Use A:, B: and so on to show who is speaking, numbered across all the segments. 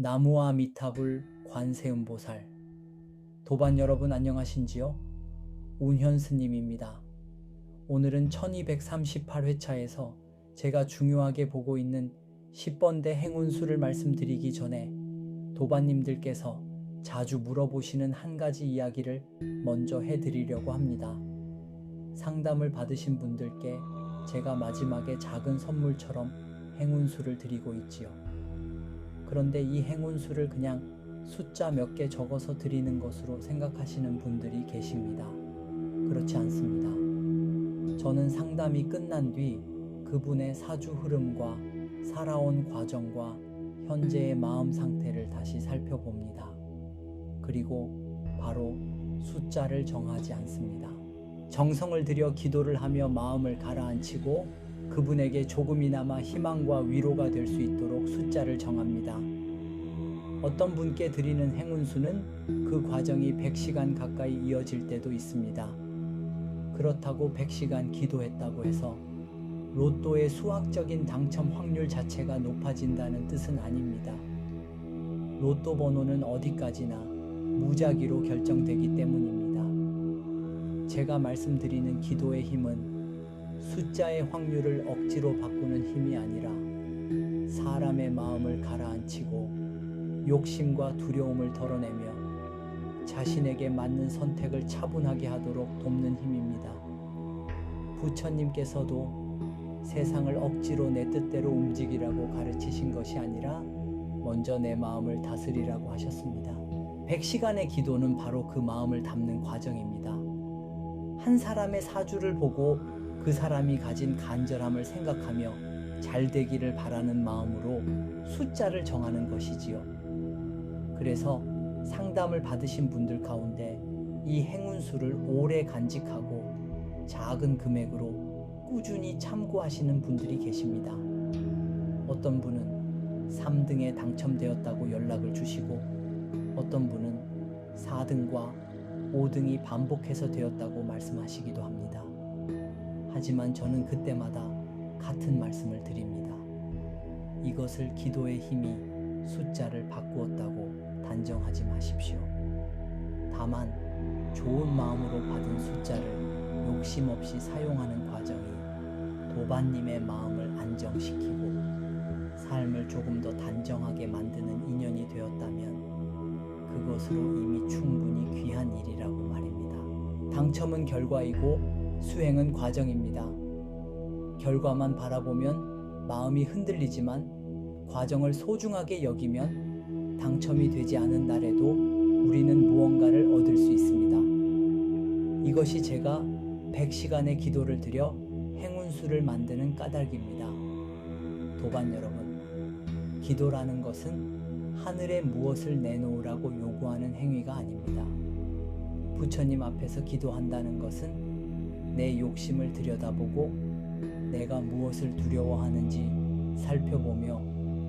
A: 나무와 미타불 관세음보살. 도반 여러분 안녕하신지요? 운현스님입니다. 오늘은 1238회차에서 제가 중요하게 보고 있는 10번대 행운수를 말씀드리기 전에 도반님들께서 자주 물어보시는 한 가지 이야기를 먼저 해드리려고 합니다. 상담을 받으신 분들께 제가 마지막에 작은 선물처럼 행운수를 드리고 있지요. 그런데 이 행운수를 그냥 숫자 몇 개 적어서 드리는 것으로 생각하시는 분들이 계십니다. 그렇지 않습니다. 저는 상담이 끝난 뒤 그분의 사주 흐름과 살아온 과정과 현재의 마음 상태를 다시 살펴봅니다. 그리고 바로 숫자를 정하지 않습니다. 정성을 들여 기도를 하며 마음을 가라앉히고 그분에게 조금이나마 희망과 위로가 될 수 있도록 숫자를 정합니다. 어떤 분께 드리는 행운수는 그 과정이 100시간 가까이 이어질 때도 있습니다. 그렇다고 100시간 기도했다고 해서 로또의 수학적인 당첨 확률 자체가 높아진다는 뜻은 아닙니다. 로또 번호는 어디까지나 무작위로 결정되기 때문입니다. 제가 말씀드리는 기도의 힘은 숫자의 확률을 억지로 바꾸는 힘이 아니라 사람의 마음을 가라앉히고 욕심과 두려움을 덜어내며 자신에게 맞는 선택을 차분하게 하도록 돕는 힘입니다. 부처님께서도 세상을 억지로 내 뜻대로 움직이라고 가르치신 것이 아니라 먼저 내 마음을 다스리라고 하셨습니다. 100시간의 기도는 바로 그 마음을 담는 과정입니다. 한 사람의 사주를 보고 그 사람이 가진 간절함을 생각하며 잘 되기를 바라는 마음으로 숫자를 정하는 것이지요. 그래서 상담을 받으신 분들 가운데 이 행운수를 오래 간직하고 작은 금액으로 꾸준히 참고하시는 분들이 계십니다. 어떤 분은 3등에 당첨되었다고 연락을 주시고 어떤 분은 4등과 5등이 반복해서 되었다고 말씀하시기도 합니다. 하지만 저는 그때마다 같은 말씀을 드립니다. 이것을 기도의 힘이 숫자를 바꾸었다고 단정하지 마십시오. 다만 좋은 마음으로 받은 숫자를 욕심 없이 사용하는 과정이 도반님의 마음을 안정시키고 삶을 조금 더 단정하게 만드는 인연이 되었다면 그것으로 이미 충분히 귀한 일이라고 말입니다. 당첨은 결과이고 수행은 과정입니다. 결과만 바라보면 마음이 흔들리지만 과정을 소중하게 여기면 당첨이 되지 않은 날에도 우리는 무언가를 얻을 수 있습니다. 이것이 제가 100시간의 기도를 드려 행운수를 만드는 까닭입니다. 도반 여러분, 기도라는 것은 하늘에 무엇을 내놓으라고 요구하는 행위가 아닙니다. 부처님 앞에서 기도한다는 것은 내 욕심을 들여다보고 내가 무엇을 두려워하는지 살펴보며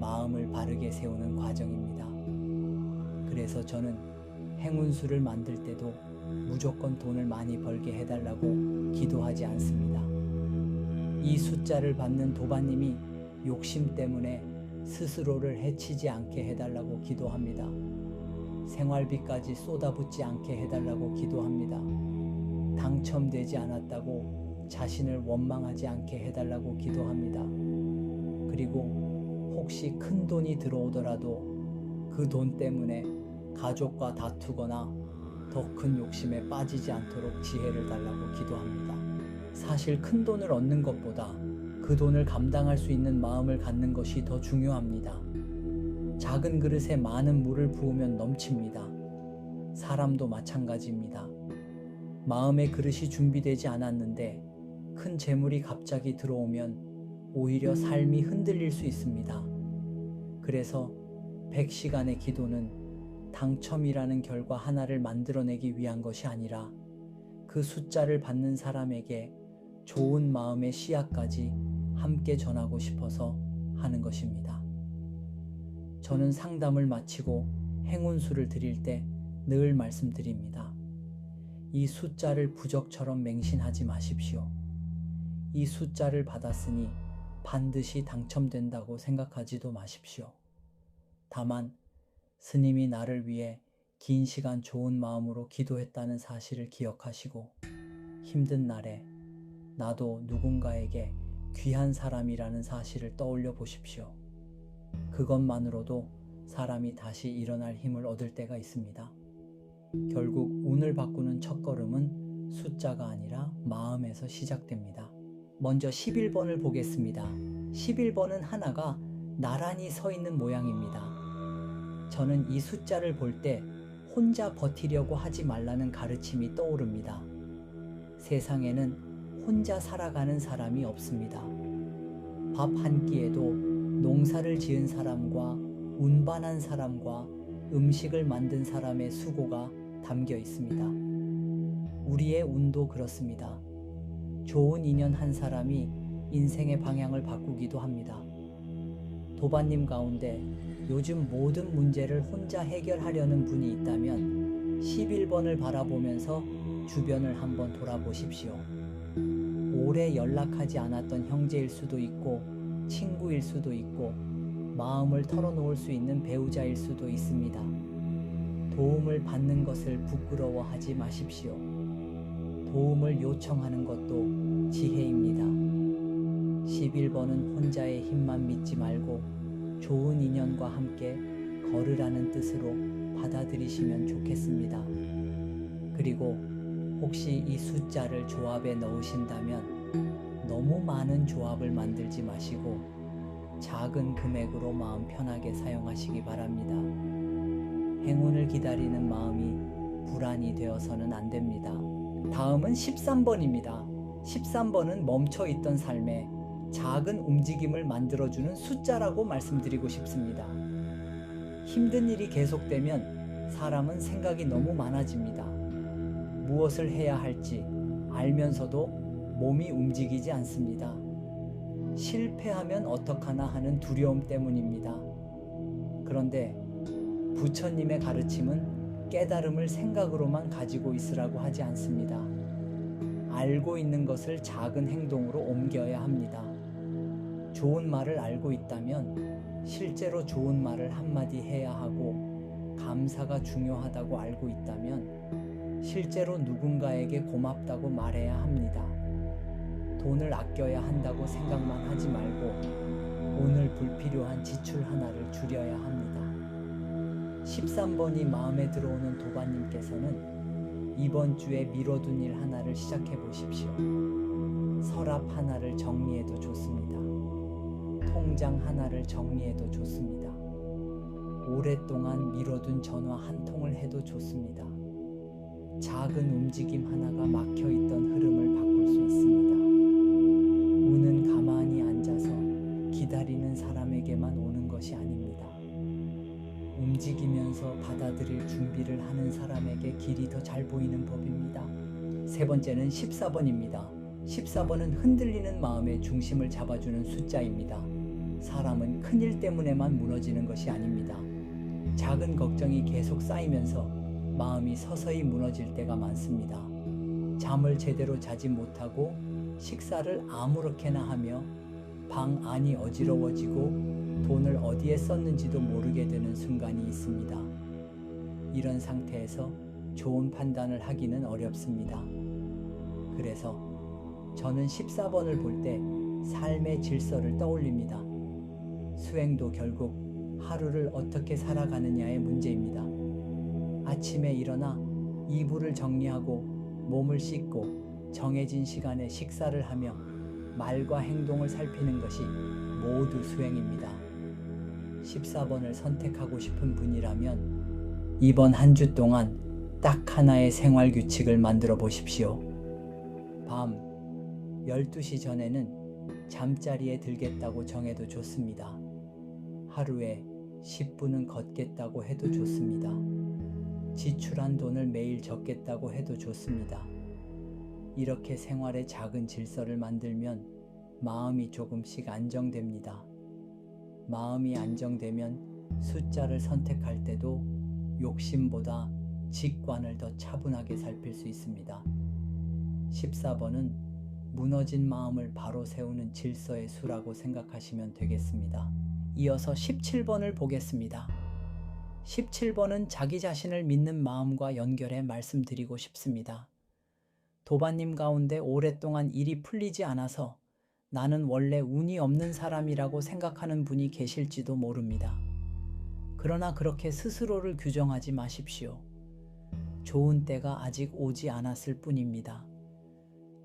A: 마음을 바르게 세우는 과정입니다. 그래서 저는 행운수를 만들 때도 무조건 돈을 많이 벌게 해달라고 기도하지 않습니다. 이 숫자를 받는 도반님이 욕심 때문에 스스로를 해치지 않게 해달라고 기도합니다. 생활비까지 쏟아붓지 않게 해달라고 기도합니다. 당첨되지 않았다고 자신을 원망하지 않게 해달라고 기도합니다. 그리고 혹시 큰 돈이 들어오더라도 그 돈 때문에 가족과 다투거나 더 큰 욕심에 빠지지 않도록 지혜를 달라고 기도합니다. 사실 큰 돈을 얻는 것보다 그 돈을 감당할 수 있는 마음을 갖는 것이 더 중요합니다. 작은 그릇에 많은 물을 부으면 넘칩니다. 사람도 마찬가지입니다. 마음의 그릇이 준비되지 않았는데 큰 재물이 갑자기 들어오면 오히려 삶이 흔들릴 수 있습니다. 그래서 100시간의 기도는 당첨이라는 결과 하나를 만들어내기 위한 것이 아니라 그 숫자를 받는 사람에게 좋은 마음의 씨앗까지 함께 전하고 싶어서 하는 것입니다. 저는 상담을 마치고 행운수를 드릴 때 늘 말씀드립니다. 이 숫자를 부적처럼 맹신하지 마십시오. 이 숫자를 받았으니 반드시 당첨된다고 생각하지도 마십시오. 다만 스님이 나를 위해 긴 시간 좋은 마음으로 기도했다는 사실을 기억하시고 힘든 날에 나도 누군가에게 귀한 사람이라는 사실을 떠올려 보십시오. 그것만으로도 사람이 다시 일어날 힘을 얻을 때가 있습니다. 결국 운을 바꾸는 첫걸음은 숫자가 아니라 마음에서 시작됩니다. 먼저 11번을 보겠습니다. 11번은 하나가 나란히 서 있는 모양입니다. 저는 이 숫자를 볼 때 혼자 버티려고 하지 말라는 가르침이 떠오릅니다. 세상에는 혼자 살아가는 사람이 없습니다. 밥 한 끼에도 농사를 지은 사람과 운반한 사람과 음식을 만든 사람의 수고가 담겨 있습니다. 우리의 운도 그렇습니다. 좋은 인연 한 사람이 인생의 방향을 바꾸기도 합니다. 도반님 가운데 요즘 모든 문제를 혼자 해결하려는 분이 있다면 11번을 바라보면서 주변을 한번 돌아보십시오. 오래 연락하지 않았던 형제일 수도 있고 친구일 수도 있고 마음을 털어놓을 수 있는 배우자일 수도 있습니다. 도움을 받는 것을 부끄러워하지 마십시오. 도움을 요청하는 것도 지혜입니다. 11번은 혼자의 힘만 믿지 말고 좋은 인연과 함께 걸으라는 뜻으로 받아들이시면 좋겠습니다. 그리고 혹시 이 숫자를 조합에 넣으신다면 너무 많은 조합을 만들지 마시고 작은 금액으로 마음 편하게 사용하시기 바랍니다. 행운을 기다리는 마음이 불안이 되어서는 안 됩니다. 다음은 13번입니다. 13번은 멈춰있던 삶에 작은 움직임을 만들어주는 숫자라고 말씀드리고 싶습니다. 힘든 일이 계속되면 사람은 생각이 너무 많아집니다. 무엇을 해야 할지 알면서도 몸이 움직이지 않습니다. 실패하면 어떡하나 하는 두려움 때문입니다. 그런데 부처님의 가르침은 깨달음을 생각으로만 가지고 있으라고 하지 않습니다. 알고 있는 것을 작은 행동으로 옮겨야 합니다. 좋은 말을 알고 있다면 실제로 좋은 말을 한마디 해야 하고 감사가 중요하다고 알고 있다면 실제로 누군가에게 고맙다고 말해야 합니다. 돈을 아껴야 한다고 생각만 하지 말고 오늘 불필요한 지출 하나를 줄여야 합니다. 13번이 마음에 들어오는 도반님께서는 이번 주에 미뤄둔 일 하나를 시작해 보십시오. 서랍 하나를 정리해도 좋습니다. 통장 하나를 정리해도 좋습니다. 오랫동안 미뤄둔 전화 한 통을 해도 좋습니다. 작은 움직임 하나가 막혀있던 흐름을 바꿀 수 있습니다. 운은 가만히 앉아서 기다리는 사람에게만 오는 것이 아닙니다. 움직이면서 받아들일 준비를 하는 사람에게 길이 더 잘 보이는 법입니다. 세 번째는 14번입니다. 14번은 흔들리는 마음의 중심을 잡아주는 숫자입니다. 사람은 큰일 때문에만 무너지는 것이 아닙니다. 작은 걱정이 계속 쌓이면서 마음이 서서히 무너질 때가 많습니다. 잠을 제대로 자지 못하고 식사를 아무렇게나 하며 방 안이 어지러워지고 돈을 어디에 썼는지도 모르게 되는 순간이 있습니다. 이런 상태에서 좋은 판단을 하기는 어렵습니다. 그래서 저는 14번을 볼 때 삶의 질서를 떠올립니다. 수행도 결국 하루를 어떻게 살아가느냐의 문제입니다. 아침에 일어나 이불을 정리하고 몸을 씻고 정해진 시간에 식사를 하며 말과 행동을 살피는 것이 모두 수행입니다. 14번을 선택하고 싶은 분이라면 이번 한 주 동안 딱 하나의 생활 규칙을 만들어 보십시오. 밤 12시 전에는 잠자리에 들겠다고 정해도 좋습니다. 하루에 10분은 걷겠다고 해도 좋습니다. 지출한 돈을 매일 적겠다고 해도 좋습니다. 이렇게 생활의 작은 질서를 만들면 마음이 조금씩 안정됩니다. 마음이 안정되면 숫자를 선택할 때도 욕심보다 직관을 더 차분하게 살필 수 있습니다. 14번은 무너진 마음을 바로 세우는 질서의 수라고 생각하시면 되겠습니다. 이어서 17번을 보겠습니다. 17번은 자기 자신을 믿는 마음과 연결해 말씀드리고 싶습니다. 도반님 가운데 오랫동안 일이 풀리지 않아서 나는 원래 운이 없는 사람이라고 생각하는 분이 계실지도 모릅니다. 그러나 그렇게 스스로를 규정하지 마십시오. 좋은 때가 아직 오지 않았을 뿐입니다.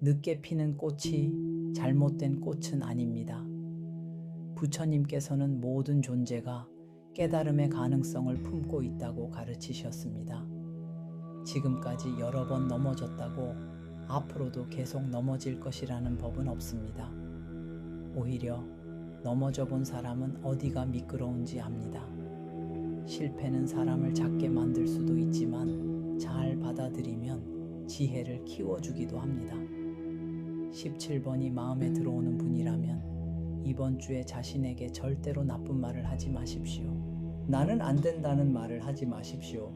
A: 늦게 피는 꽃이 잘못된 꽃은 아닙니다. 부처님께서는 모든 존재가 깨달음의 가능성을 품고 있다고 가르치셨습니다. 지금까지 여러 번 넘어졌다고 앞으로도 계속 넘어질 것이라는 법은 없습니다. 오히려 넘어져 본 사람은 어디가 미끄러운지 압니다. 실패는 사람을 작게 만들 수도 있지만 잘 받아들이면 지혜를 키워주기도 합니다. 17번이 마음에 들어오는 분이라면 이번 주에 자신에게 절대로 나쁜 말을 하지 마십시오. 나는 안 된다는 말을 하지 마십시오.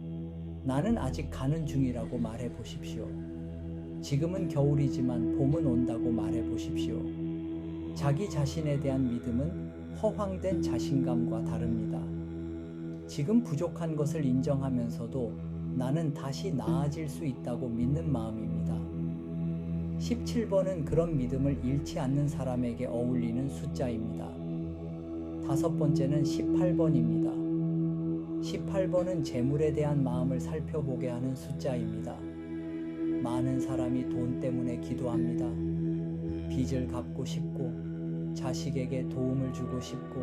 A: 나는 아직 가는 중이라고 말해 보십시오. 지금은 겨울이지만 봄은 온다고 말해 보십시오. 자기 자신에 대한 믿음은 허황된 자신감과 다릅니다. 지금 부족한 것을 인정하면서도 나는 다시 나아질 수 있다고 믿는 마음입니다. 17번은 그런 믿음을 잃지 않는 사람에게 어울리는 숫자입니다. 다섯 번째는 18번입니다. 18번은 재물에 대한 마음을 살펴보게 하는 숫자입니다. 많은 사람이 돈 때문에 기도합니다. 빚을 갚고 싶고, 자식에게 도움을 주고 싶고,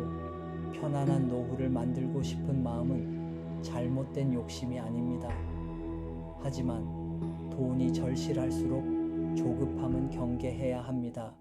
A: 편안한 노후를 만들고 싶은 마음은 잘못된 욕심이 아닙니다. 하지만 돈이 절실할수록 조급함은 경계해야 합니다.